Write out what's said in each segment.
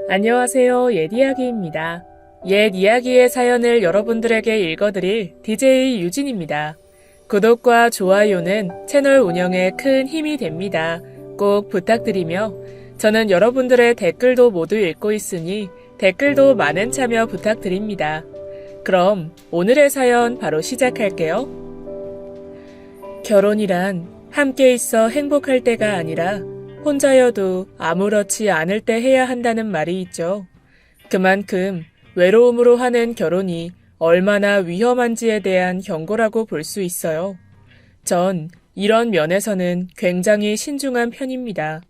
안녕하세요. 옛이야기입니다. 옛이야기의 사연을 여러분들에게 읽어드릴 DJ 유진입니다. 구독과 좋아요는 채널 운영에 큰 힘이 됩니다. 꼭 부탁드리며 저는 여러분들의 댓글도 모두 읽고 있으니 댓글도 많은 참여 부탁드립니다. 그럼 오늘의 사연 바로 시작할게요. 결혼이란 함께 있어 행복할 때가 아니라 혼자여도 아무렇지 않을 때 해야 한다는 말이 있죠. 그만큼 외로움으로 하는 결혼이 얼마나 위험한지에 대한 경고라고 볼 수 있어요. 전 이런 면에서는 굉장히 신중한 편입니다.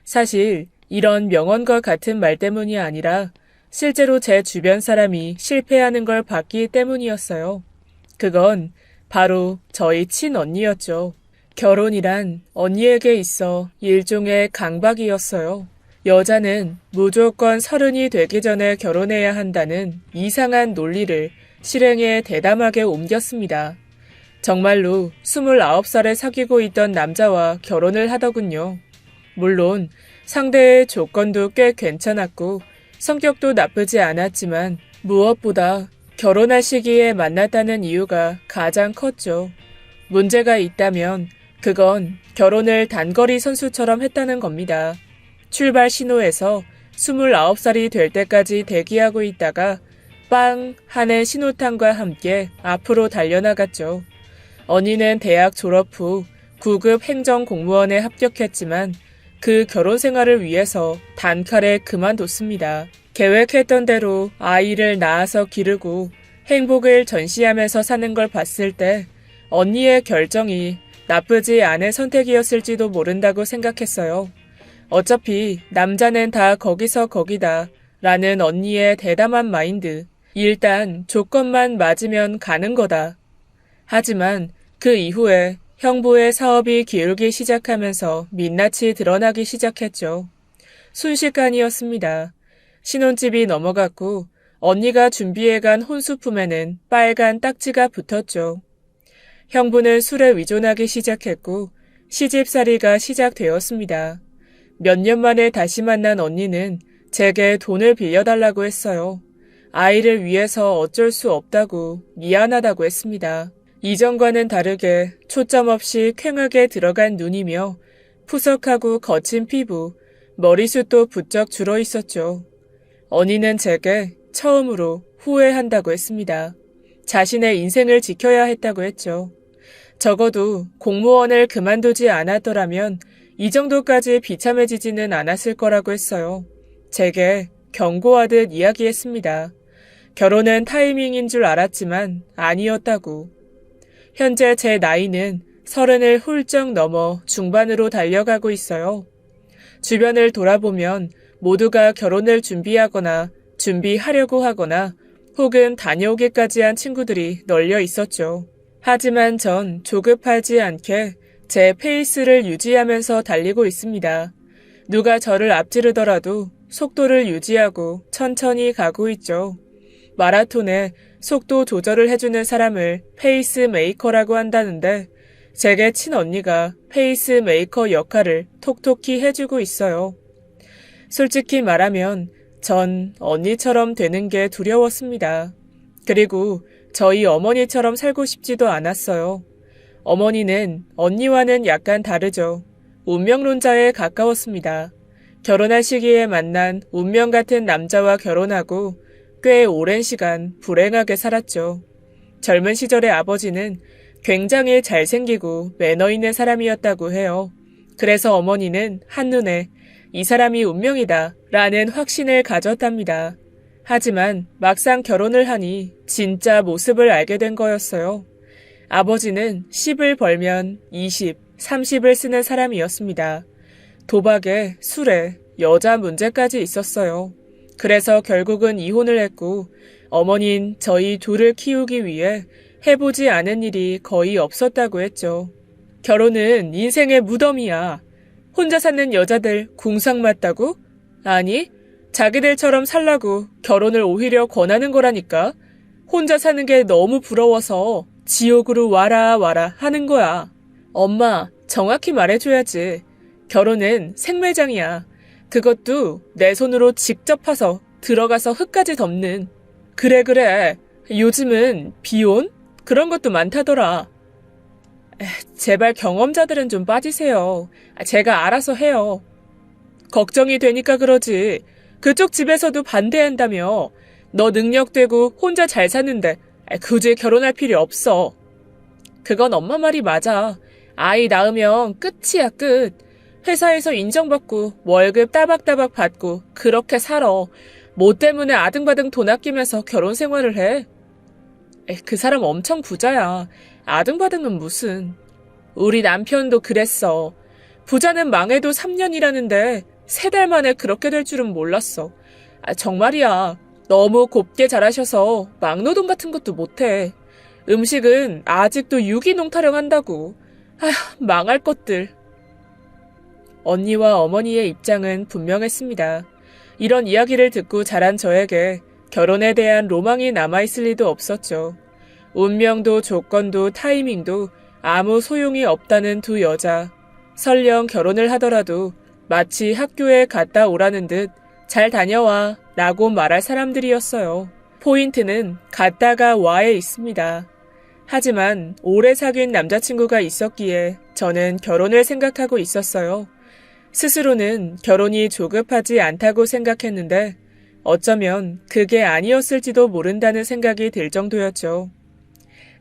사실 이런 명언과 같은 말 때문이 아니라 실제로 제 주변 사람이 실패하는 걸 봤기 때문이었어요. 그건 바로 저희 친언니였죠. 결혼이란 언니에게 있어 일종의 강박이었어요. 여자는 무조건 30이 되기 전에 결혼해야 한다는 이상한 논리를 실행에 대담하게 옮겼습니다. 정말로 29살에 사귀고 있던 남자와 결혼을 하더군요. 물론 상대의 조건도 꽤 괜찮았고 성격도 나쁘지 않았지만 무엇보다 결혼할 시기에 만났다는 이유가 가장 컸죠. 문제가 있다면 그건 결혼을 단거리 선수처럼 했다는 겁니다. 출발 신호에서 29살이 될 때까지 대기하고 있다가 빵 하는 신호탄과 함께 앞으로 달려나갔죠. 언니는 대학 졸업 후 9급 행정공무원에 합격했지만 그 결혼 생활을 위해서 단칼에 그만뒀습니다. 계획했던 대로 아이를 낳아서 기르고 행복을 전시하면서 사는 걸 봤을 때 언니의 결정이 나쁘지 않은 선택이었을지도 모른다고 생각했어요. 어차피 남자는 다 거기서 거기다 라는 언니의 대담한 마인드. 일단 조건만 맞으면 가는 거다. 하지만 그 이후에 형부의 사업이 기울기 시작하면서 민낯이 드러나기 시작했죠. 순식간이었습니다. 신혼집이 넘어갔고 언니가 준비해간 혼수품에는 빨간 딱지가 붙었죠. 형부는 술에 위존하기 시작했고 시집살이가 시작되었습니다. 몇 년 만에 다시 만난 언니는 제게 돈을 빌려달라고 했어요. 아이를 위해서 어쩔 수 없다고 미안하다고 했습니다. 이전과는 다르게 초점 없이 퀭하게 들어간 눈이며 푸석하고 거친 피부, 머리숱도 부쩍 줄어 있었죠. 언니는 제게 처음으로 후회한다고 했습니다. 자신의 인생을 지켜야 했다고 했죠. 적어도 공무원을 그만두지 않았더라면 이 정도까지 비참해지지는 않았을 거라고 했어요. 제게 경고하듯 이야기했습니다. 결혼은 타이밍인 줄 알았지만 아니었다고. 현재 제 나이는 30을 훌쩍 넘어 중반으로 달려가고 있어요. 주변을 돌아보면 모두가 결혼을 준비하거나 준비하려고 하거나 혹은 다녀오기까지 한 친구들이 널려 있었죠. 하지만 전 조급하지 않게 제 페이스를 유지하면서 달리고 있습니다. 누가 저를 앞지르더라도 속도를 유지하고 천천히 가고 있죠. 마라톤에 속도 조절을 해주는 사람을 페이스메이커라고 한다는데 제게 친언니가 페이스메이커 역할을 톡톡히 해주고 있어요. 솔직히 말하면 전 언니처럼 되는 게 두려웠습니다. 그리고 저희 어머니처럼 살고 싶지도 않았어요. 어머니는 언니와는 약간 다르죠. 운명론자에 가까웠습니다. 결혼할 시기에 만난 운명 같은 남자와 결혼하고 꽤 오랜 시간 불행하게 살았죠. 젊은 시절의 아버지는 굉장히 잘생기고 매너 있는 사람이었다고 해요. 그래서 어머니는 한눈에 이 사람이 운명이다 라는 확신을 가졌답니다. 하지만 막상 결혼을 하니 진짜 모습을 알게 된 거였어요. 아버지는 10을 벌면 20, 30을 쓰는 사람이었습니다. 도박에, 술에, 여자 문제까지 있었어요. 그래서 결국은 이혼을 했고 어머닌 저희 둘을 키우기 위해 해보지 않은 일이 거의 없었다고 했죠. 결혼은 인생의 무덤이야. 혼자 사는 여자들 궁상 맞다고? 아니, 자기들처럼 살라고 결혼을 오히려 권하는 거라니까. 혼자 사는 게 너무 부러워서 지옥으로 와라 하는 거야. 엄마, 정확히 말해줘야지. 결혼은 생매장이야. 그것도 내 손으로 직접 파서 들어가서 흙까지 덮는. 그래. 요즘은 비혼? 그런 것도 많다더라. 제발 경험자들은 좀 빠지세요. 제가 알아서 해요. 걱정이 되니까 그러지. 그쪽 집에서도 반대한다며. 너 능력되고 혼자 잘 사는데 굳이 결혼할 필요 없어. 그건 엄마 말이 맞아. 아이 낳으면 끝이야, 끝. 회사에서 인정받고 월급 따박따박 받고 그렇게 살아. 뭐 때문에 아등바등 돈 아끼면서 결혼 생활을 해? 그 사람 엄청 부자야. 아등바등은 무슨. 우리 남편도 그랬어. 부자는 망해도 3년이라는데 3달 만에 그렇게 될 줄은 몰랐어. 정말이야. 너무 곱게 자라셔서 막노동 같은 것도 못해. 음식은 아직도 유기농 타령한다고. 아휴, 망할 것들. 언니와 어머니의 입장은 분명했습니다. 이런 이야기를 듣고 자란 저에게 결혼에 대한 로망이 남아있을 리도 없었죠. 운명도 조건도 타이밍도 아무 소용이 없다는 두 여자. 설령 결혼을 하더라도 마치 학교에 갔다 오라는 듯 잘 다녀와 라고 말할 사람들이었어요. 포인트는 갔다가 와에 있습니다. 하지만 오래 사귄 남자친구가 있었기에 저는 결혼을 생각하고 있었어요. 스스로는 결혼이 조급하지 않다고 생각했는데 어쩌면 그게 아니었을지도 모른다는 생각이 들 정도였죠.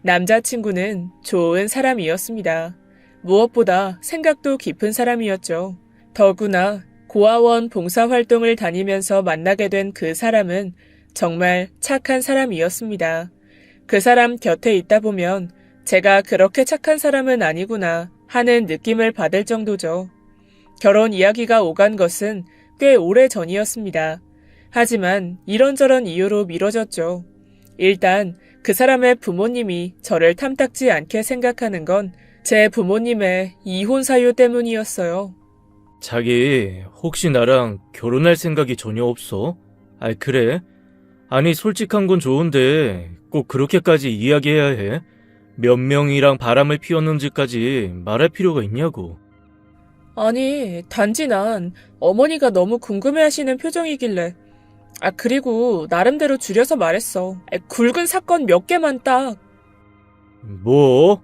남자친구는 좋은 사람이었습니다. 무엇보다 생각도 깊은 사람이었죠. 더구나 고아원 봉사활동을 다니면서 만나게 된 그 사람은 정말 착한 사람이었습니다. 그 사람 곁에 있다 보면 제가 그렇게 착한 사람은 아니구나 하는 느낌을 받을 정도죠. 결혼 이야기가 오간 것은 꽤 오래 전이었습니다. 하지만 이런저런 이유로 미뤄졌죠. 일단 그 사람의 부모님이 저를 탐탁지 않게 생각하는 건 제 부모님의 이혼 사유 때문이었어요. 자기 혹시 나랑 결혼할 생각이 전혀 없어? 그래? 아니 솔직한 건 좋은데 꼭 그렇게까지 이야기해야 해? 몇 명이랑 바람을 피웠는지까지 말할 필요가 있냐고. 아니, 단지 난 어머니가 너무 궁금해하시는 표정이길래. 그리고 나름대로 줄여서 말했어. 굵은 사건 몇 개만 딱. 뭐?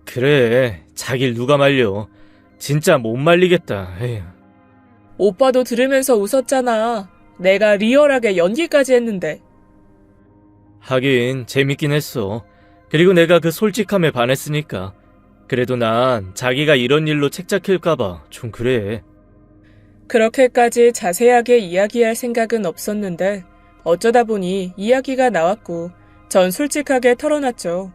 그래, 자길 누가 말려. 진짜 못 말리겠다. 에휴. 오빠도 들으면서 웃었잖아. 내가 리얼하게 연기까지 했는데. 하긴 재밌긴 했어. 그리고 내가 그 솔직함에 반했으니까. 그래도 난 자기가 이런 일로 책잡힐까봐 좀 그래. 그렇게까지 자세하게 이야기할 생각은 없었는데 어쩌다 보니 이야기가 나왔고 전 솔직하게 털어놨죠.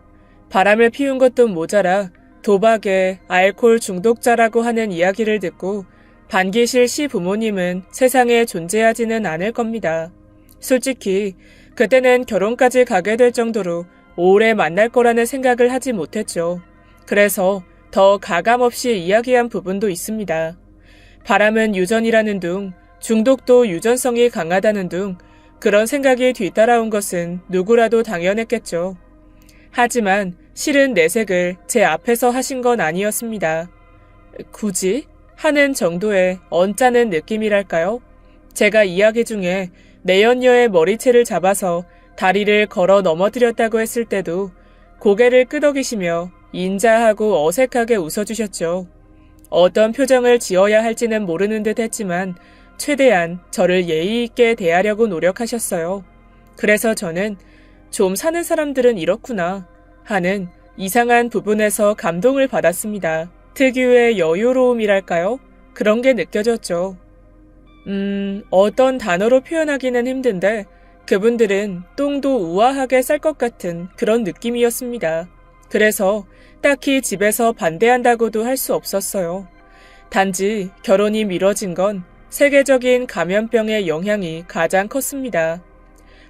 바람을 피운 것도 모자라 도박에 알코올 중독자라고 하는 이야기를 듣고 반기실 시부모님은 세상에 존재하지는 않을 겁니다. 솔직히 그때는 결혼까지 가게 될 정도로 오래 만날 거라는 생각을 하지 못했죠. 그래서 더 가감없이 이야기한 부분도 있습니다. 바람은 유전이라는 둥, 중독도 유전성이 강하다는 둥, 그런 생각이 뒤따라온 것은 누구라도 당연했겠죠. 하지만 실은 내색을 제 앞에서 하신 건 아니었습니다. 굳이? 하는 정도의 언짢은 느낌이랄까요? 제가 이야기 중에 내연녀의 머리채를 잡아서 다리를 걸어 넘어뜨렸다고 했을 때도 고개를 끄덕이시며 인자하고 어색하게 웃어주셨죠. 어떤 표정을 지어야 할지는 모르는 듯 했지만 최대한 저를 예의 있게 대하려고 노력하셨어요. 그래서 저는 좀 사는 사람들은 이렇구나 하는 이상한 부분에서 감동을 받았습니다. 특유의 여유로움이랄까요? 그런 게 느껴졌죠. 어떤 단어로 표현하기는 힘든데 그분들은 똥도 우아하게 쌀 것 같은 그런 느낌이었습니다. 그래서 딱히 집에서 반대한다고도 할 수 없었어요. 단지 결혼이 미뤄진 건 세계적인 감염병의 영향이 가장 컸습니다.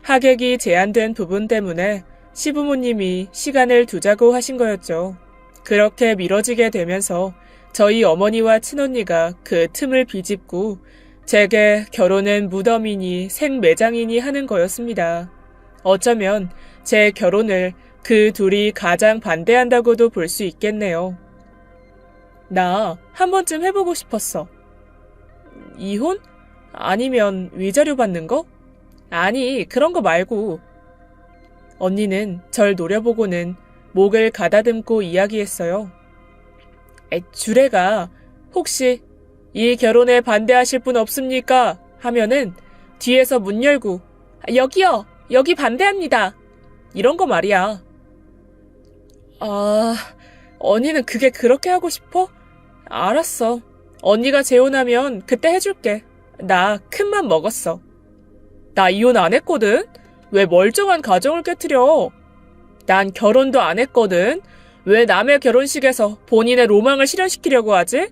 하객이 제한된 부분 때문에 시부모님이 시간을 두자고 하신 거였죠. 그렇게 미뤄지게 되면서 저희 어머니와 친언니가 그 틈을 비집고 제게 결혼은 무덤이니 생매장이니 하는 거였습니다. 어쩌면 제 결혼을 그 둘이 가장 반대한다고도 볼 수 있겠네요. 나 한 번쯤 해보고 싶었어. 이혼? 아니면 위자료 받는 거? 아니, 그런 거 말고. 언니는 절 노려보고는 목을 가다듬고 이야기했어요. 주례가 혹시 이 결혼에 반대하실 분 없습니까? 하면은 뒤에서 문 열고 여기요! 여기 반대합니다! 이런 거 말이야. 아, 언니는 그게 그렇게 하고 싶어? 알았어. 언니가 재혼하면 그때 해줄게. 나 큰맘 먹었어. 나 이혼 안 했거든? 왜 멀쩡한 가정을 깨트려? 난 결혼도 안 했거든? 왜 남의 결혼식에서 본인의 로망을 실현시키려고 하지?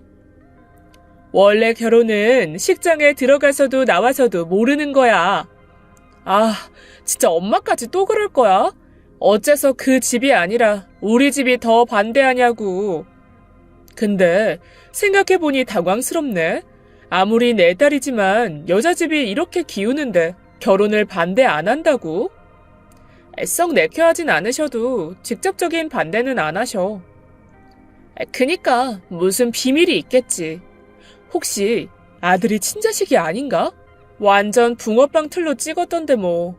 원래 결혼은 식장에 들어가서도 나와서도 모르는 거야. 아, 진짜 엄마까지 또 그럴 거야? 어째서 그 집이 아니라 우리 집이 더 반대하냐고. 근데 생각해보니 당황스럽네. 아무리 내 딸이지만 여자 집이 이렇게 기우는데 결혼을 반대 안 한다고? 썩 내켜하진 않으셔도 직접적인 반대는 안 하셔. 그니까 무슨 비밀이 있겠지. 혹시 아들이 친자식이 아닌가? 완전 붕어빵 틀로 찍었던데 뭐.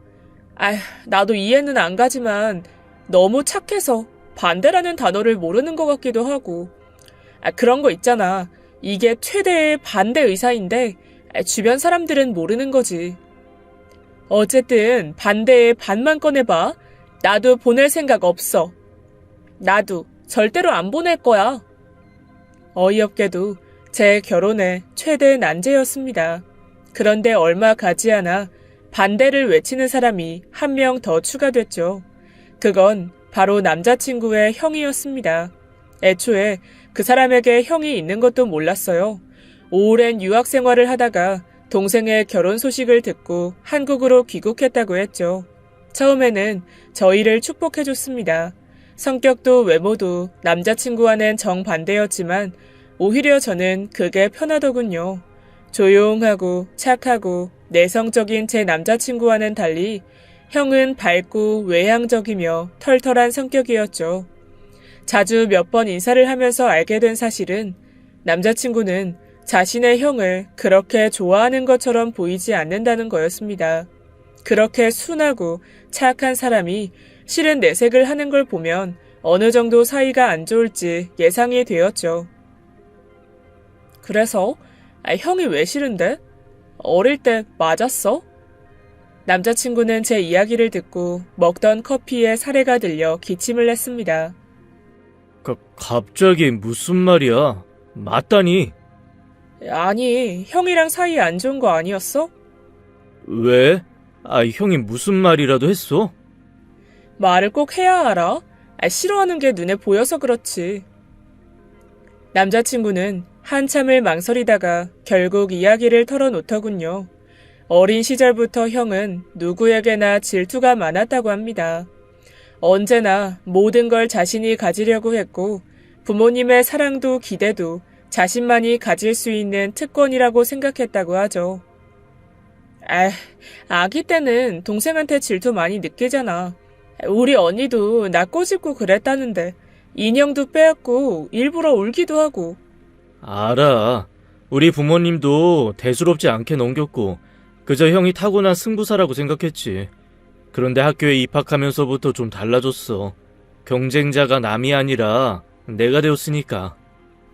나도 이해는 안 가지만 너무 착해서 반대라는 단어를 모르는 것 같기도 하고. 그런 거 있잖아. 이게 최대의 반대 의사인데 주변 사람들은 모르는 거지. 어쨌든 반대의 반만 꺼내봐. 나도 보낼 생각 없어. 나도 절대로 안 보낼 거야. 어이없게도 제 결혼의 최대 난제였습니다. 그런데 얼마 가지 않아 반대를 외치는 사람이 한 명 더 추가됐죠. 그건 바로 남자친구의 형이었습니다. 애초에 그 사람에게 형이 있는 것도 몰랐어요. 오랜 유학 생활을 하다가 동생의 결혼 소식을 듣고 한국으로 귀국했다고 했죠. 처음에는 저희를 축복해줬습니다. 성격도 외모도 남자친구와는 정반대였지만 오히려 저는 그게 편하더군요. 조용하고 착하고 내성적인 제 남자친구와는 달리 형은 밝고 외향적이며 털털한 성격이었죠. 자주 몇 번 인사를 하면서 알게 된 사실은 남자친구는 자신의 형을 그렇게 좋아하는 것처럼 보이지 않는다는 거였습니다. 그렇게 순하고 착한 사람이 실은 내색을 하는 걸 보면 어느 정도 사이가 안 좋을지 예상이 되었죠. 그래서 형이 왜 싫은데? 어릴 때 맞았어? 남자친구는 제 이야기를 듣고 먹던 커피에 사례가 들려 기침을 했습니다. 갑자기 무슨 말이야? 맞다니. 아니, 형이랑 사이 안 좋은 거 아니었어? 왜? 형이 무슨 말이라도 했어? 말을 꼭 해야 알아? 싫어하는 게 눈에 보여서 그렇지. 남자친구는 한참을 망설이다가 결국 이야기를 털어놓더군요. 어린 시절부터 형은 누구에게나 질투가 많았다고 합니다. 언제나 모든 걸 자신이 가지려고 했고 부모님의 사랑도 기대도 자신만이 가질 수 있는 특권이라고 생각했다고 하죠. 아기 때는 동생한테 질투 많이 느끼잖아. 우리 언니도 나 꼬집고 그랬다는데 인형도 빼앗고 일부러 울기도 하고. 알아. 우리 부모님도 대수롭지 않게 넘겼고 그저 형이 타고난 승부사라고 생각했지. 그런데 학교에 입학하면서부터 좀 달라졌어. 경쟁자가 남이 아니라 내가 되었으니까.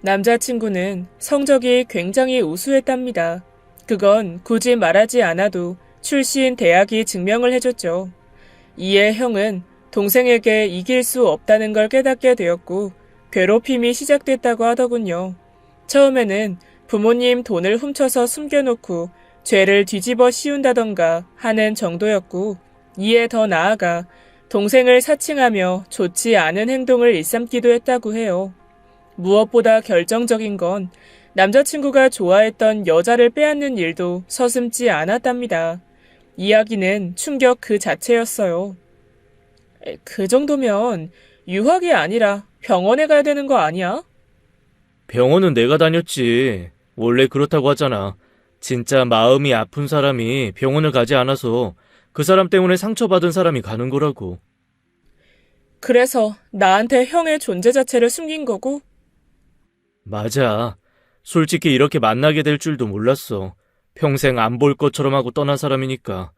남자친구는 성적이 굉장히 우수했답니다. 그건 굳이 말하지 않아도 출신 대학이 증명을 해줬죠. 이에 형은 동생에게 이길 수 없다는 걸 깨닫게 되었고 괴롭힘이 시작됐다고 하더군요. 처음에는 부모님 돈을 훔쳐서 숨겨놓고 죄를 뒤집어 씌운다던가 하는 정도였고 이에 더 나아가 동생을 사칭하며 좋지 않은 행동을 일삼기도 했다고 해요. 무엇보다 결정적인 건 남자친구가 좋아했던 여자를 빼앗는 일도 서슴지 않았답니다. 이야기는 충격 그 자체였어요. 그 정도면 유학이 아니라 병원에 가야 되는 거 아니야? 병원은 내가 다녔지. 원래 그렇다고 하잖아. 진짜 마음이 아픈 사람이 병원을 가지 않아서 그 사람 때문에 상처받은 사람이 가는 거라고. 그래서 나한테 형의 존재 자체를 숨긴 거고? 맞아. 솔직히 이렇게 만나게 될 줄도 몰랐어. 평생 안 볼 것처럼 하고 떠난 사람이니까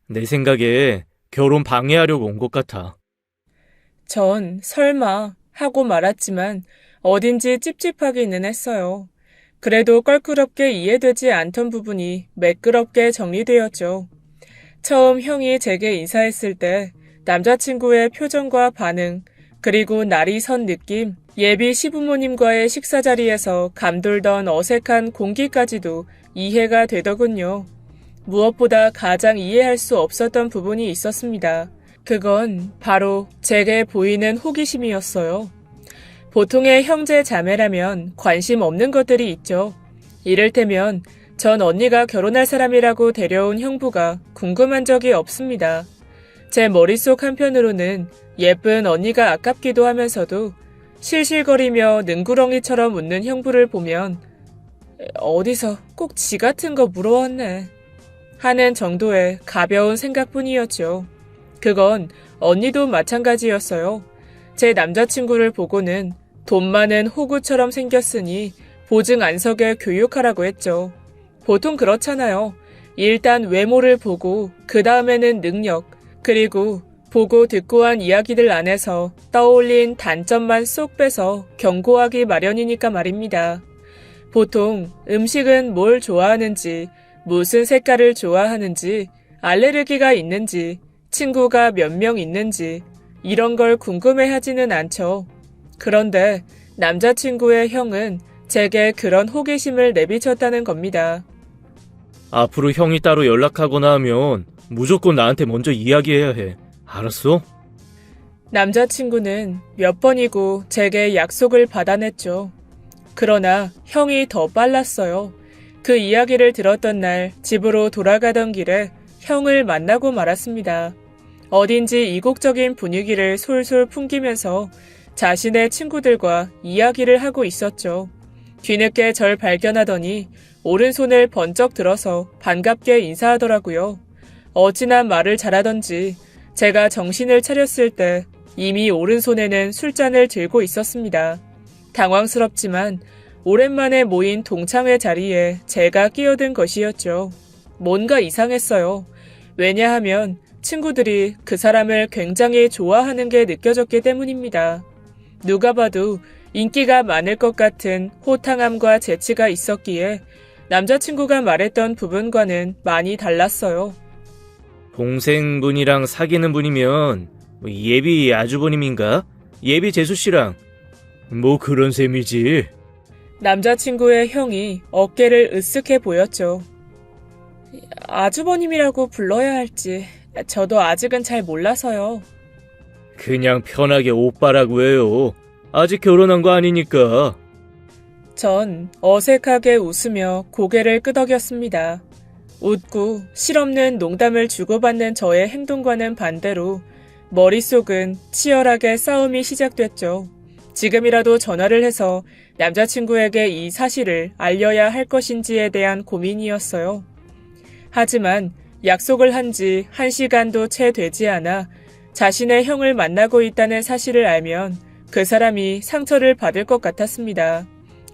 내 생각에 결혼 방해하려고 온 것 같아. 전 설마 하고 말았지만 어딘지 찝찝하기는 했어요. 그래도 껄끄럽게 이해되지 않던 부분이 매끄럽게 정리되었죠. 처음 형이 제게 인사했을 때 남자친구의 표정과 반응, 그리고 날이 선 느낌, 예비 시부모님과의 식사 자리에서 감돌던 어색한 공기까지도 이해가 되더군요. 무엇보다 가장 이해할 수 없었던 부분이 있었습니다. 그건 바로 제게 보이는 호기심이었어요. 보통의 형제 자매라면 관심 없는 것들이 있죠. 이를테면 전 언니가 결혼할 사람이라고 데려온 형부가 궁금한 적이 없습니다. 제 머릿속 한편으로는 예쁜 언니가 아깝기도 하면서도 실실거리며 능구렁이처럼 웃는 형부를 보면 어디서 꼭 지 같은 거 물어왔네 하는 정도의 가벼운 생각뿐이었죠. 그건 언니도 마찬가지였어요. 제 남자친구를 보고는 돈 많은 호구처럼 생겼으니 보증 안석에 교육하라고 했죠. 보통 그렇잖아요. 일단 외모를 보고 그 다음에는 능력, 그리고 보고 듣고 한 이야기들 안에서 떠올린 단점만 쏙 빼서 경고하기 마련이니까 말입니다. 보통 음식은 뭘 좋아하는지, 무슨 색깔을 좋아하는지, 알레르기가 있는지, 친구가 몇 명 있는지 이런 걸 궁금해하지는 않죠. 그런데 남자친구의 형은 제게 그런 호기심을 내비쳤다는 겁니다. 앞으로 형이 따로 연락하거나 하면 무조건 나한테 먼저 이야기해야 해. 알았어? 남자친구는 몇 번이고 제게 약속을 받아냈죠. 그러나 형이 더 빨랐어요. 그 이야기를 들었던 날 집으로 돌아가던 길에 형을 만나고 말았습니다. 어딘지 이국적인 분위기를 솔솔 풍기면서 자신의 친구들과 이야기를 하고 있었죠. 뒤늦게 절 발견하더니 오른손을 번쩍 들어서 반갑게 인사하더라고요. 어찌나 말을 잘하던지 제가 정신을 차렸을 때 이미 오른손에는 술잔을 들고 있었습니다. 당황스럽지만 오랜만에 모인 동창회 자리에 제가 끼어든 것이었죠. 뭔가 이상했어요. 왜냐하면 친구들이 그 사람을 굉장히 좋아하는 게 느껴졌기 때문입니다. 누가 봐도 인기가 많을 것 같은 호탕함과 재치가 있었기에 남자친구가 말했던 부분과는 많이 달랐어요. 동생분이랑 사귀는 분이면 예비 아주버님인가? 예비 재수씨랑 뭐 그런 셈이지. 남자친구의 형이 어깨를 으쓱해 보였죠. 아주버님이라고 불러야 할지 저도 아직은 잘 몰라서요. 그냥 편하게 오빠라고 해요. 아직 결혼한 거 아니니까. 전 어색하게 웃으며 고개를 끄덕였습니다. 웃고 실없는 농담을 주고받는 저의 행동과는 반대로 머릿속은 치열하게 싸움이 시작됐죠. 지금이라도 전화를 해서 남자친구에게 이 사실을 알려야 할 것인지에 대한 고민이었어요. 하지만 약속을 한 지 1시간도 채 되지 않아 자신의 형을 만나고 있다는 사실을 알면 그 사람이 상처를 받을 것 같았습니다.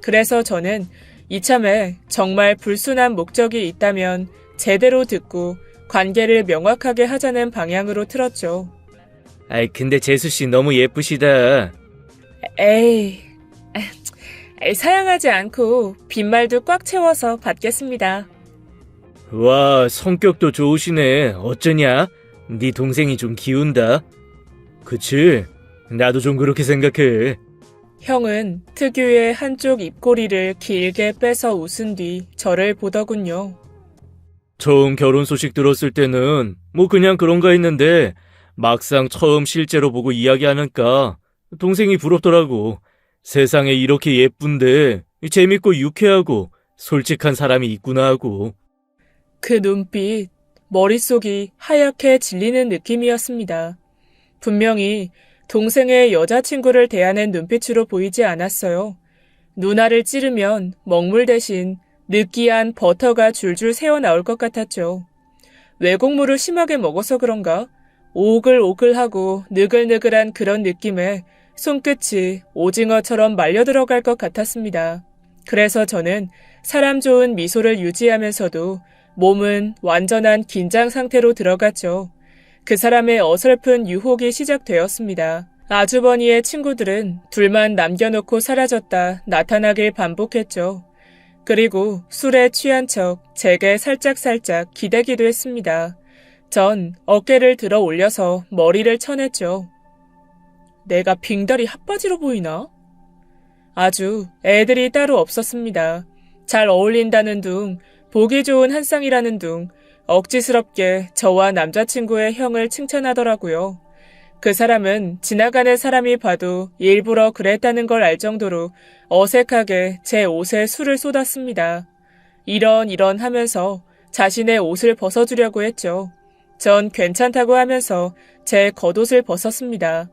그래서 저는 이참에 정말 불순한 목적이 있다면 제대로 듣고 관계를 명확하게 하자는 방향으로 틀었죠. 아이 근데 재수씨 너무 예쁘시다. 에이, 사양하지 않고 빈말도 꽉 채워서 받겠습니다. 와 성격도 좋으시네. 어쩌냐? 네 동생이 좀 기운다. 그치? 나도 좀 그렇게 생각해. 형은 특유의 한쪽 입꼬리를 길게 빼서 웃은 뒤 저를 보더군요. 처음 결혼 소식 들었을 때는 뭐 그냥 그런가 했는데 막상 처음 실제로 보고 이야기하니까 동생이 부럽더라고. 세상에 이렇게 예쁜데 재밌고 유쾌하고 솔직한 사람이 있구나 하고. 그 눈빛, 머릿속이 하얗게 질리는 느낌이었습니다. 분명히 동생의 여자친구를 대하는 눈빛으로 보이지 않았어요. 누나를 찌르면 먹물 대신 느끼한 버터가 줄줄 새어나올 것 같았죠. 외국물을 심하게 먹어서 그런가? 오글오글하고 느글느글한 그런 느낌에 손끝이 오징어처럼 말려 들어갈 것 같았습니다. 그래서 저는 사람 좋은 미소를 유지하면서도 몸은 완전한 긴장 상태로 들어갔죠. 그 사람의 어설픈 유혹이 시작되었습니다. 아주버니의 친구들은 둘만 남겨놓고 사라졌다 나타나길 반복했죠. 그리고 술에 취한 척 제게 살짝살짝 기대기도 했습니다. 전 어깨를 들어 올려서 머리를 쳐냈죠. 내가 빙다리 핫바지로 보이나? 아주 애들이 따로 없었습니다. 잘 어울린다는 둥, 보기 좋은 한 쌍이라는 둥, 억지스럽게 저와 남자친구의 형을 칭찬하더라고요. 그 사람은 지나가는 사람이 봐도 일부러 그랬다는 걸 알 정도로 어색하게 제 옷에 술을 쏟았습니다. 이런 하면서 자신의 옷을 벗어주려고 했죠. 전 괜찮다고 하면서 제 겉옷을 벗었습니다.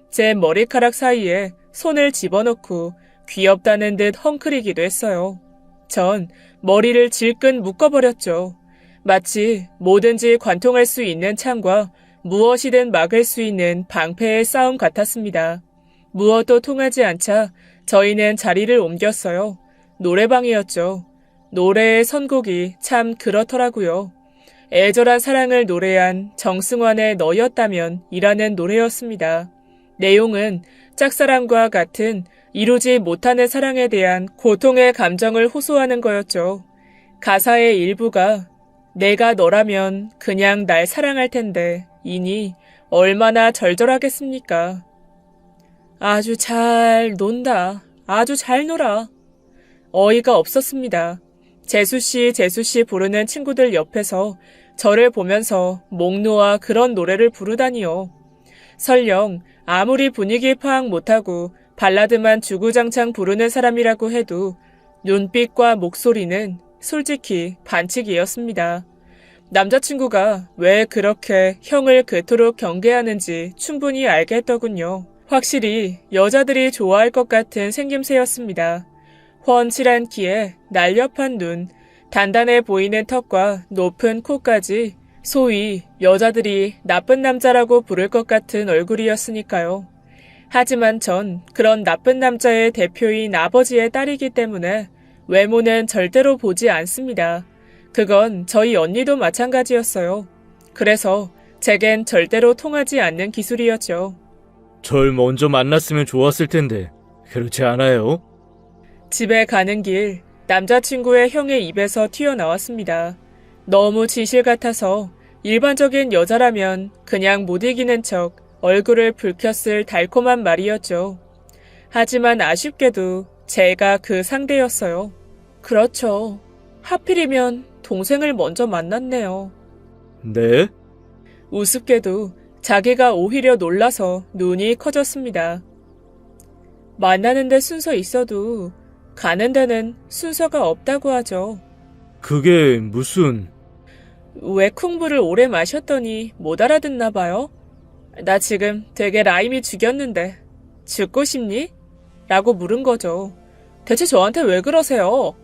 제 머리카락 사이에 손을 집어넣고 귀엽다는 듯 헝클이기도 했어요. 전 머리를 질끈 묶어버렸죠. 마치 뭐든지 관통할 수 있는 창과 무엇이든 막을 수 있는 방패의 싸움 같았습니다. 무엇도 통하지 않자 저희는 자리를 옮겼어요. 노래방이었죠. 노래의 선곡이 참 그렇더라고요. 애절한 사랑을 노래한 정승환의 너였다면 이라는 노래였습니다. 내용은 짝사랑과 같은 이루지 못하는 사랑에 대한 고통의 감정을 호소하는 거였죠. 가사의 일부가 내가 너라면 그냥 날 사랑할 텐데 이니 얼마나 절절하겠습니까? 아주 잘 논다. 아주 잘 놀아. 어이가 없었습니다. 재수씨 부르는 친구들 옆에서 저를 보면서 목 놓아 그런 노래를 부르다니요. 설령 아무리 분위기 파악 못하고 발라드만 주구장창 부르는 사람이라고 해도 눈빛과 목소리는 솔직히 반칙이었습니다. 남자친구가 왜 그렇게 형을 그토록 경계하는지 충분히 알겠더군요. 확실히 여자들이 좋아할 것 같은 생김새였습니다. 훤칠한 키에 날렵한 눈, 단단해 보이는 턱과 높은 코까지 소위 여자들이 나쁜 남자라고 부를 것 같은 얼굴이었으니까요. 하지만 전 그런 나쁜 남자의 대표인 아버지의 딸이기 때문에 외모는 절대로 보지 않습니다. 그건 저희 언니도 마찬가지였어요. 그래서 제겐 절대로 통하지 않는 기술이었죠. 절 먼저 만났으면 좋았을 텐데 그렇지 않아요? 집에 가는 길 남자친구의 형의 입에서 튀어나왔습니다. 너무 지실 같아서 일반적인 여자라면 그냥 못 이기는 척 얼굴을 붉혔을 달콤한 말이었죠. 하지만 아쉽게도 제가 그 상대였어요. 그렇죠. 하필이면 동생을 먼저 만났네요. 네? 우습게도 자기가 오히려 놀라서 눈이 커졌습니다. 만나는데 순서 있어도 가는 데는 순서가 없다고 하죠. 그게 무슨... 왜 쿵부를 오래 마셨더니 못 알아듣나 봐요? 나 지금 되게 라임이 죽였는데 죽고 싶니? 라고 물은 거죠. 대체 저한테 왜 그러세요?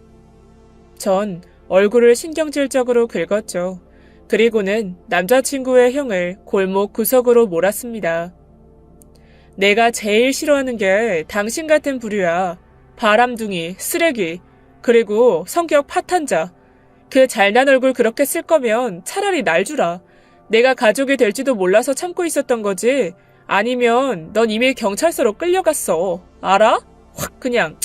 전 얼굴을 신경질적으로 긁었죠. 그리고는 남자친구의 형을 골목 구석으로 몰았습니다. 내가 제일 싫어하는 게 당신 같은 부류야. 바람둥이, 쓰레기, 그리고 성격 파탄자. 그 잘난 얼굴 그렇게 쓸 거면 차라리 날 주라. 내가 가족이 될지도 몰라서 참고 있었던 거지. 아니면 넌 이미 경찰서로 끌려갔어. 알아? 확 그냥.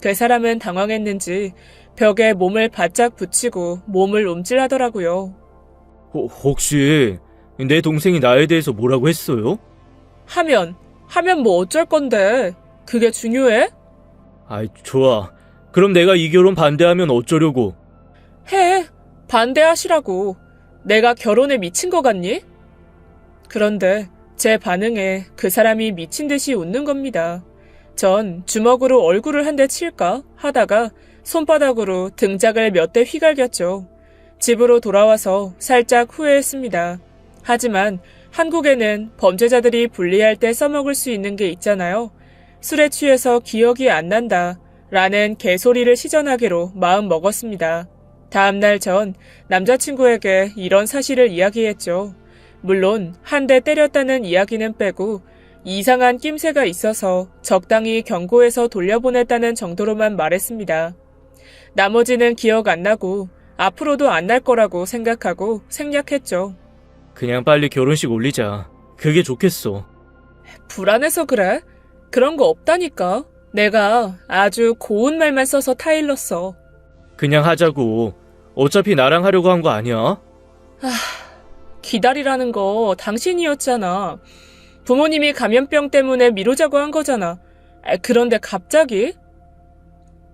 그 사람은 당황했는지 벽에 몸을 바짝 붙이고 몸을 움찔하더라고요. 혹시 내 동생이 나에 대해서 뭐라고 했어요? 하면 뭐 어쩔 건데. 그게 중요해? 아이, 좋아. 그럼 내가 이 결혼 반대하면 어쩌려고? 해. 반대하시라고. 내가 결혼에 미친 거 같니? 그런데 제 반응에 그 사람이 미친 듯이 웃는 겁니다. 전 주먹으로 얼굴을 한 대 칠까 하다가 손바닥으로 등짝을 몇 대 휘갈겼죠. 집으로 돌아와서 살짝 후회했습니다. 하지만 한국에는 범죄자들이 분리할 때 써먹을 수 있는 게 있잖아요. 술에 취해서 기억이 안 난다 라는 개소리를 시전하기로 마음 먹었습니다. 다음날 전 남자친구에게 이런 사실을 이야기했죠. 물론 한 대 때렸다는 이야기는 빼고 이상한 낌새가 있어서 적당히 경고해서 돌려보냈다는 정도로만 말했습니다. 나머지는 기억 안 나고 앞으로도 안 날 거라고 생각하고 생략했죠. 그냥 빨리 결혼식 올리자. 그게 좋겠어. 불안해서 그래? 그런 거 없다니까. 내가 아주 고운 말만 써서 타일렀어. 그냥 하자고. 어차피 나랑 하려고 한 거 아니야? 기다리라는 거 당신이었잖아. 부모님이 감염병 때문에 미루자고 한 거잖아. 그런데 갑자기?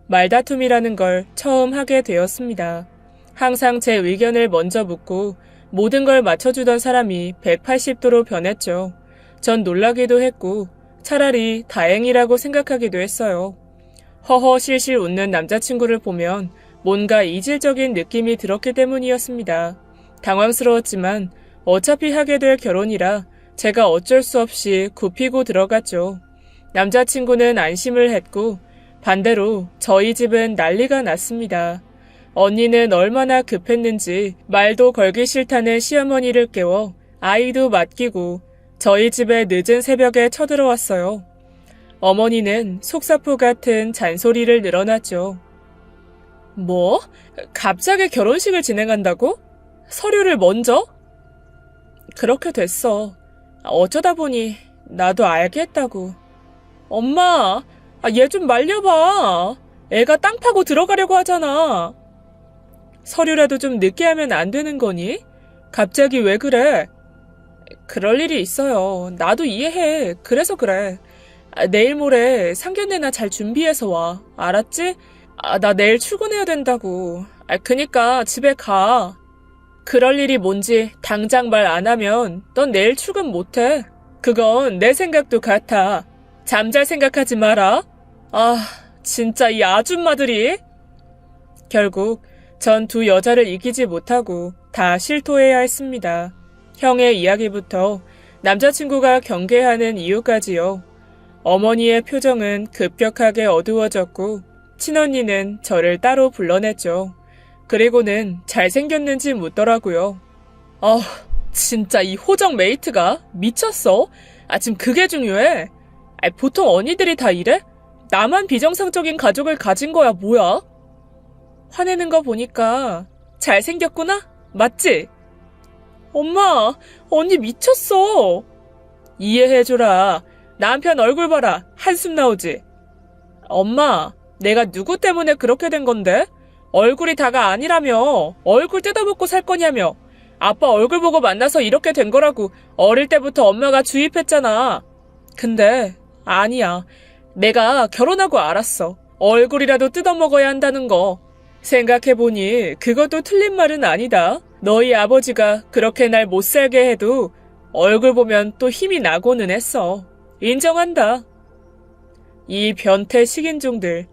말다툼이라는 걸 처음 하게 되었습니다. 항상 제 의견을 먼저 묻고 모든 걸 맞춰주던 사람이 180도로 변했죠. 전 놀라기도 했고 차라리 다행이라고 생각하기도 했어요. 허허 실실 웃는 남자친구를 보면 뭔가 이질적인 느낌이 들었기 때문이었습니다. 당황스러웠지만 어차피 하게 될 결혼이라 제가 어쩔 수 없이 굽히고 들어갔죠. 남자친구는 안심을 했고 반대로 저희 집은 난리가 났습니다. 언니는 얼마나 급했는지 말도 걸기 싫다는 시어머니를 깨워 아이도 맡기고 저희 집에 늦은 새벽에 쳐들어왔어요. 어머니는 속사포 같은 잔소리를 늘어놨죠. 뭐? 갑자기 결혼식을 진행한다고? 서류를 먼저? 그렇게 됐어. 어쩌다 보니 나도 알게 했다고. 엄마, 얘 좀 말려봐. 애가 땅 파고 들어가려고 하잖아. 서류라도 좀 늦게 하면 안 되는 거니? 갑자기 왜 그래? 그럴 일이 있어요. 나도 이해해. 그래서 그래. 내일 모레 상견례나 잘 준비해서 와. 알았지? 나 내일 출근해야 된다고. 그니까 집에 가. 그럴 일이 뭔지 당장 말 안 하면 넌 내일 출근 못해. 그건 내 생각도 같아. 잠잘 생각하지 마라. 진짜 이 아줌마들이. 결국 전 두 여자를 이기지 못하고 다 실토해야 했습니다. 형의 이야기부터 남자친구가 경계하는 이유까지요. 어머니의 표정은 급격하게 어두워졌고 친언니는 저를 따로 불러냈죠. 그리고는 잘생겼는지 묻더라고요. 진짜 이 호정 메이트가 미쳤어? 지금 그게 중요해? 보통 언니들이 다 이래? 나만 비정상적인 가족을 가진 거야 뭐야? 화내는 거 보니까 잘생겼구나? 맞지? 엄마, 언니 미쳤어. 이해해줘라. 남편 얼굴 봐라. 한숨 나오지? 엄마, 내가 누구 때문에 그렇게 된 건데? 얼굴이 다가 아니라며. 얼굴 뜯어먹고 살 거냐며. 아빠 얼굴 보고 만나서 이렇게 된 거라고 어릴 때부터 엄마가 주입했잖아. 근데 아니야. 내가 결혼하고 알았어. 얼굴이라도 뜯어먹어야 한다는 거. 생각해보니 그것도 틀린 말은 아니다. 너희 아버지가 그렇게 날 못살게 해도 얼굴 보면 또 힘이 나고는 했어. 인정한다. 이 변태 식인종들,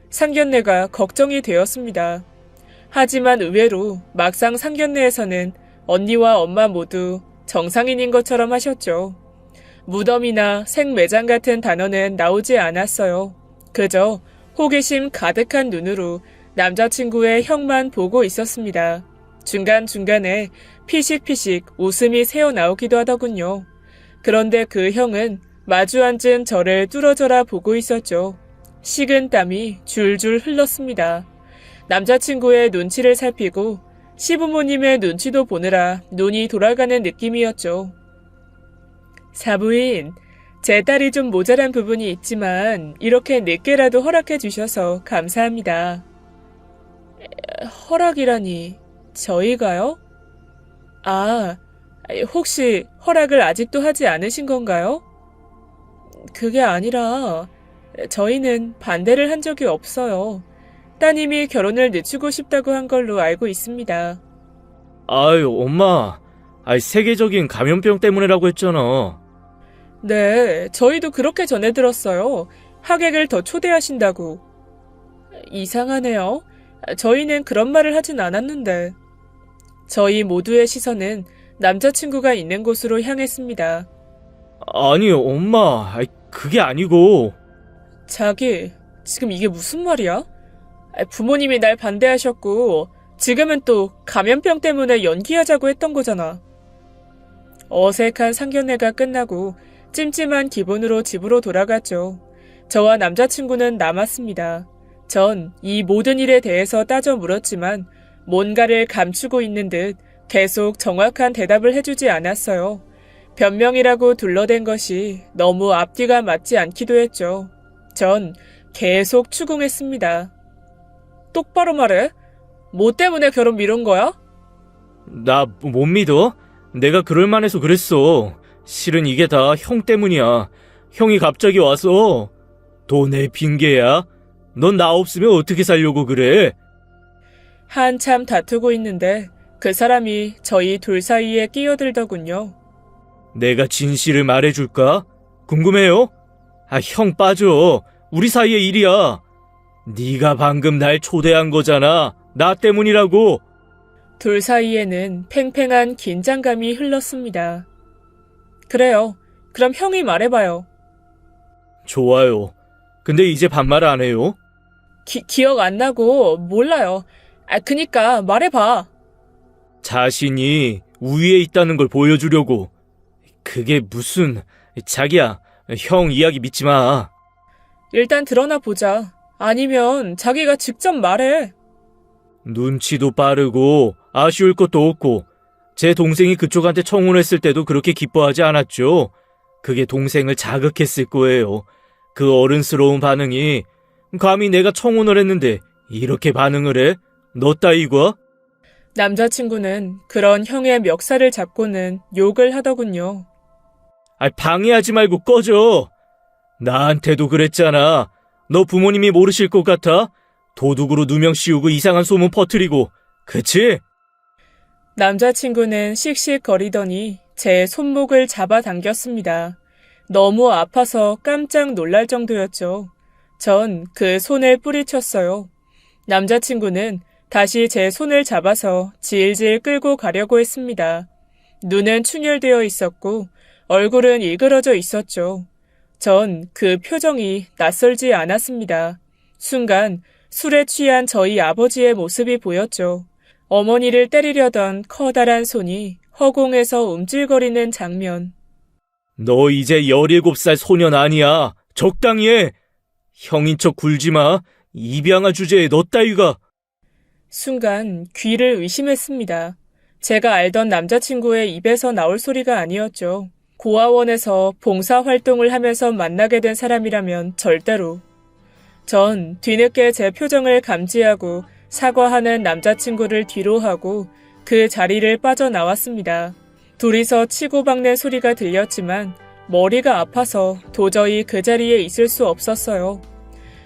상견례가 걱정이 되었습니다. 하지만 의외로 막상 상견례에서는 언니와 엄마 모두 정상인인 것처럼 하셨죠. 무덤이나 생매장 같은 단어는 나오지 않았어요. 그저 호기심 가득한 눈으로 남자친구의 형만 보고 있었습니다. 중간중간에 피식피식 웃음이 새어나오기도 하더군요. 그런데 그 형은 마주 앉은 저를 뚫어져라 보고 있었죠. 식은 땀이 줄줄 흘렀습니다. 남자친구의 눈치를 살피고 시부모님의 눈치도 보느라 눈이 돌아가는 느낌이었죠. 사부인, 제 딸이 좀 모자란 부분이 있지만 이렇게 늦게라도 허락해 주셔서 감사합니다. 허락이라니, 저희가요? 혹시 허락을 아직도 하지 않으신 건가요? 그게 아니라 저희는 반대를 한 적이 없어요. 따님이 결혼을 늦추고 싶다고 한 걸로 알고 있습니다. 아유, 엄마. 세계적인 감염병 때문이라고 했잖아. 네, 저희도 그렇게 전해 들었어요. 하객을 더 초대하신다고. 이상하네요. 저희는 그런 말을 하진 않았는데. 저희 모두의 시선은 남자친구가 있는 곳으로 향했습니다. 아니, 엄마. 그게 아니고. 자기, 지금 이게 무슨 말이야? 부모님이 날 반대하셨고 지금은 또 감염병 때문에 연기하자고 했던 거잖아. 어색한 상견례가 끝나고 찜찜한 기분으로 집으로 돌아갔죠. 저와 남자친구는 남았습니다. 전 이 모든 일에 대해서 따져 물었지만 뭔가를 감추고 있는 듯 계속 정확한 대답을 해주지 않았어요. 변명이라고 둘러댄 것이 너무 앞뒤가 맞지 않기도 했죠. 전 계속 추궁했습니다. 똑바로 말해. 뭐 때문에 결혼 미룬 거야? 나 못 믿어? 내가 그럴 만해서 그랬어. 실은 이게 다 형 때문이야. 형이 갑자기 와서 또 내 핑계야? 넌 나 없으면 어떻게 살려고 그래? 한참 다투고 있는데 그 사람이 저희 둘 사이에 끼어들더군요. 내가 진실을 말해줄까? 궁금해요? 형 빠져. 우리 사이의 일이야. 네가 방금 날 초대한 거잖아. 나 때문이라고. 둘 사이에는 팽팽한 긴장감이 흘렀습니다. 그래요. 그럼 형이 말해봐요. 좋아요. 근데 이제 반말 안 해요? 기억 안 나고 몰라요. 그니까 말해봐. 자신이 우위에 있다는 걸 보여주려고. 그게 무슨... 자기야, 형 이야기 믿지 마. 일단 드러나 보자. 아니면 자기가 직접 말해. 눈치도 빠르고 아쉬울 것도 없고 제 동생이 그쪽한테 청혼했을 때도 그렇게 기뻐하지 않았죠. 그게 동생을 자극했을 거예요. 그 어른스러운 반응이 감히 내가 청혼을 했는데 이렇게 반응을 해? 너 따위가? 남자친구는 그런 형의 멱살을 잡고는 욕을 하더군요. 방해하지 말고 꺼져. 나한테도 그랬잖아. 너 부모님이 모르실 것 같아? 도둑으로 누명 씌우고 이상한 소문 퍼뜨리고. 그치? 남자친구는 씩씩거리더니 제 손목을 잡아당겼습니다. 너무 아파서 깜짝 놀랄 정도였죠. 전 그 손을 뿌리쳤어요. 남자친구는 다시 제 손을 잡아서 질질 끌고 가려고 했습니다. 눈은 충혈되어 있었고 얼굴은 일그러져 있었죠. 전 그 표정이 낯설지 않았습니다. 순간 술에 취한 저희 아버지의 모습이 보였죠. 어머니를 때리려던 커다란 손이 허공에서 움찔거리는 장면. 너 이제 17살 소년 아니야. 적당히 해. 형인 척 굴지 마. 입양아 주제에 너 따위가. 순간 귀를 의심했습니다. 제가 알던 남자친구의 입에서 나올 소리가 아니었죠. 고아원에서 봉사활동을 하면서 만나게 된 사람이라면 절대로. 전 뒤늦게 제 표정을 감지하고 사과하는 남자친구를 뒤로 하고 그 자리를 빠져나왔습니다. 둘이서 치고박는 소리가 들렸지만 머리가 아파서 도저히 그 자리에 있을 수 없었어요.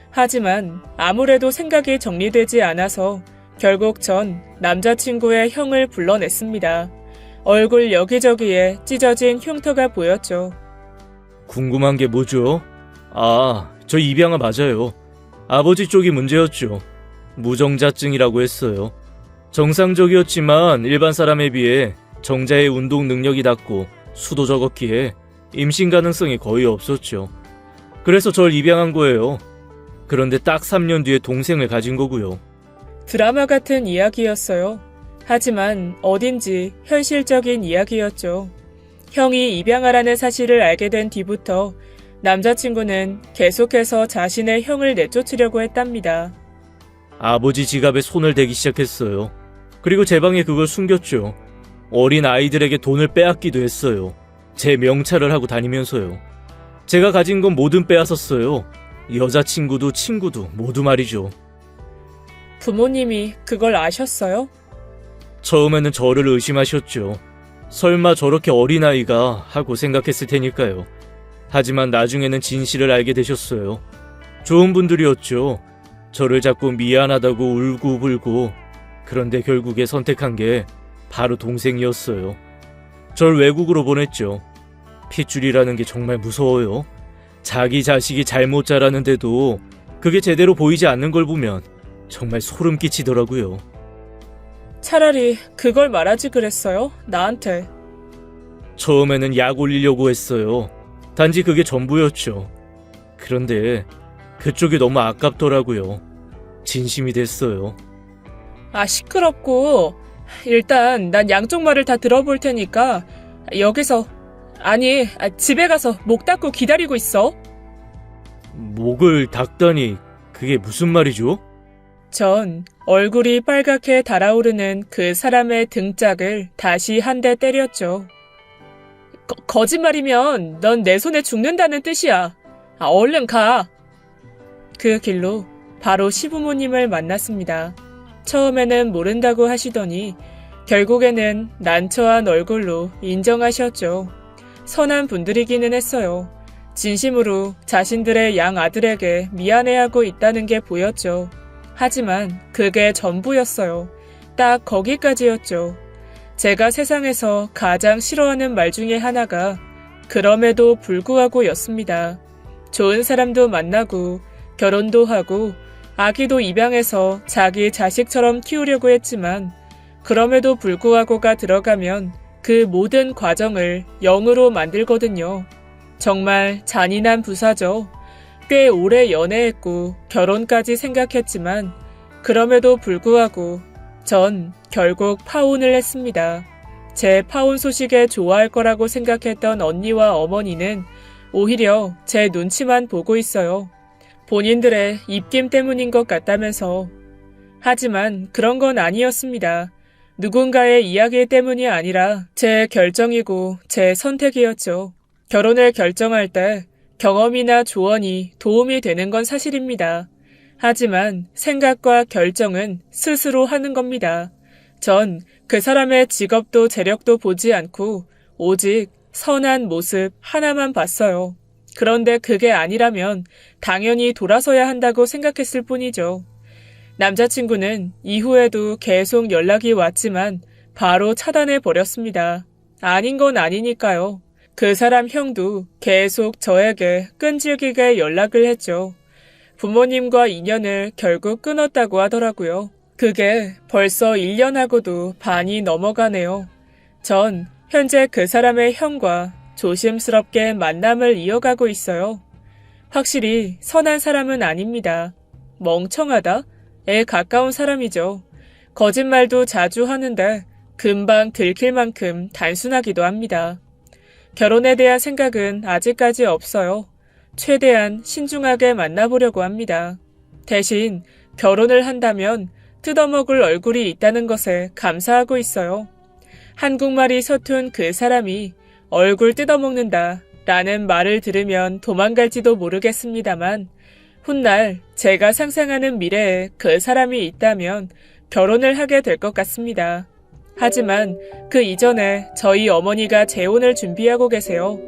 하지만 아무래도 생각이 정리되지 않아서 결국 전 남자친구의 형을 불러냈습니다. 얼굴 여기저기에 찢어진 흉터가 보였죠. 궁금한 게 뭐죠? 저 입양아 맞아요. 아버지 쪽이 문제였죠. 무정자증이라고 했어요. 정상적이었지만 일반 사람에 비해 정자의 운동 능력이 낮고 수도 적었기에 임신 가능성이 거의 없었죠. 그래서 절 입양한 거예요. 그런데 딱 3년 뒤에 동생을 가진 거고요. 드라마 같은 이야기였어요. 하지만 어딘지 현실적인 이야기였죠. 형이 입양하라는 사실을 알게 된 뒤부터 남자친구는 계속해서 자신의 형을 내쫓으려고 했답니다. 아버지 지갑에 손을 대기 시작했어요. 그리고 제 방에 그걸 숨겼죠. 어린 아이들에게 돈을 빼앗기도 했어요. 제 명찰을 하고 다니면서요. 제가 가진 건 뭐든 빼앗았어요. 여자친구도 친구도 모두 말이죠. 부모님이 그걸 아셨어요? 처음에는 저를 의심하셨죠. 설마 저렇게 어린아이가 하고 생각했을 테니까요. 하지만 나중에는 진실을 알게 되셨어요. 좋은 분들이었죠. 저를 자꾸 미안하다고 울고불고. 그런데 결국에 선택한 게 바로 동생이었어요. 절 외국으로 보냈죠. 핏줄이라는 게 정말 무서워요. 자기 자식이 잘못 자라는데도 그게 제대로 보이지 않는 걸 보면 정말 소름 끼치더라고요. 차라리 그걸 말하지 그랬어요? 나한테. 처음에는 약 올리려고 했어요. 단지 그게 전부였죠. 그런데 그쪽이 너무 아깝더라고요. 진심이 됐어요. 시끄럽고 일단 난 양쪽 말을 다 들어볼 테니까 여기서 집에 가서 목 닦고 기다리고 있어. 목을 닦다니 그게 무슨 말이죠? 전 얼굴이 빨갛게 달아오르는 그 사람의 등짝을 다시 한 대 때렸죠. 거짓말이면 넌 내 손에 죽는다는 뜻이야. 얼른 가. 그 길로 바로 시부모님을 만났습니다. 처음에는 모른다고 하시더니 결국에는 난처한 얼굴로 인정하셨죠. 선한 분들이기는 했어요. 진심으로 자신들의 양 아들에게 미안해하고 있다는 게 보였죠. 하지만 그게 전부였어요. 딱 거기까지였죠. 제가 세상에서 가장 싫어하는 말 중에 하나가 그럼에도 불구하고였습니다. 좋은 사람도 만나고 결혼도 하고 아기도 입양해서 자기 자식처럼 키우려고 했지만 그럼에도 불구하고가 들어가면 그 모든 과정을 0으로 만들거든요. 정말 잔인한 부사죠. 꽤 오래 연애했고 결혼까지 생각했지만 그럼에도 불구하고 전 결국 파혼을 했습니다. 제 파혼 소식에 좋아할 거라고 생각했던 언니와 어머니는 오히려 제 눈치만 보고 있어요. 본인들의 입김 때문인 것 같다면서. 하지만 그런 건 아니었습니다. 누군가의 이야기 때문이 아니라 제 결정이고 제 선택이었죠. 결혼을 결정할 때 경험이나 조언이 도움이 되는 건 사실입니다. 하지만 생각과 결정은 스스로 하는 겁니다. 전 그 사람의 직업도 재력도 보지 않고 오직 선한 모습 하나만 봤어요. 그런데 그게 아니라면 당연히 돌아서야 한다고 생각했을 뿐이죠. 남자친구는 이후에도 계속 연락이 왔지만 바로 차단해 버렸습니다. 아닌 건 아니니까요. 그 사람 형도 계속 저에게 끈질기게 연락을 했죠. 부모님과 인연을 결국 끊었다고 하더라고요. 그게 벌써 1년하고도 반이 넘어가네요. 전 현재 그 사람의 형과 조심스럽게 만남을 이어가고 있어요. 확실히 선한 사람은 아닙니다. 멍청하다에 가까운 사람이죠. 거짓말도 자주 하는데 금방 들킬 만큼 단순하기도 합니다. 결혼에 대한 생각은 아직까지 없어요. 최대한 신중하게 만나보려고 합니다. 대신 결혼을 한다면 뜯어먹을 얼굴이 있다는 것에 감사하고 있어요. 한국말이 서툰 그 사람이 얼굴 뜯어먹는다 라는 말을 들으면 도망갈지도 모르겠습니다만 훗날 제가 상상하는 미래에 그 사람이 있다면 결혼을 하게 될 것 같습니다. 하지만 그 이전에 저희 어머니가 재혼을 준비하고 계세요.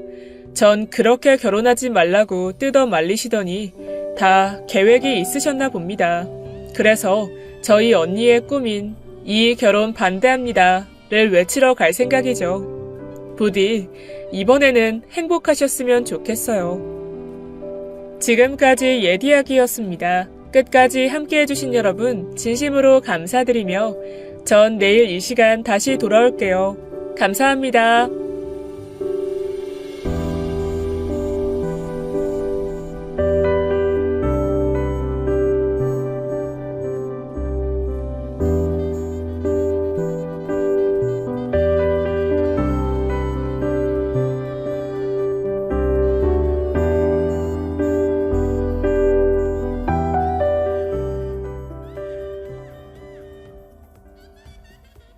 전 그렇게 결혼하지 말라고 뜯어 말리시더니 다 계획이 있으셨나 봅니다. 그래서 저희 언니의 꿈인 이 결혼 반대합니다를 외치러 갈 생각이죠. 부디 이번에는 행복하셨으면 좋겠어요. 지금까지 예디야기였습니다. 끝까지 함께해주신 여러분 진심으로 감사드리며 전 내일 이 시간 다시 돌아올게요. 감사합니다.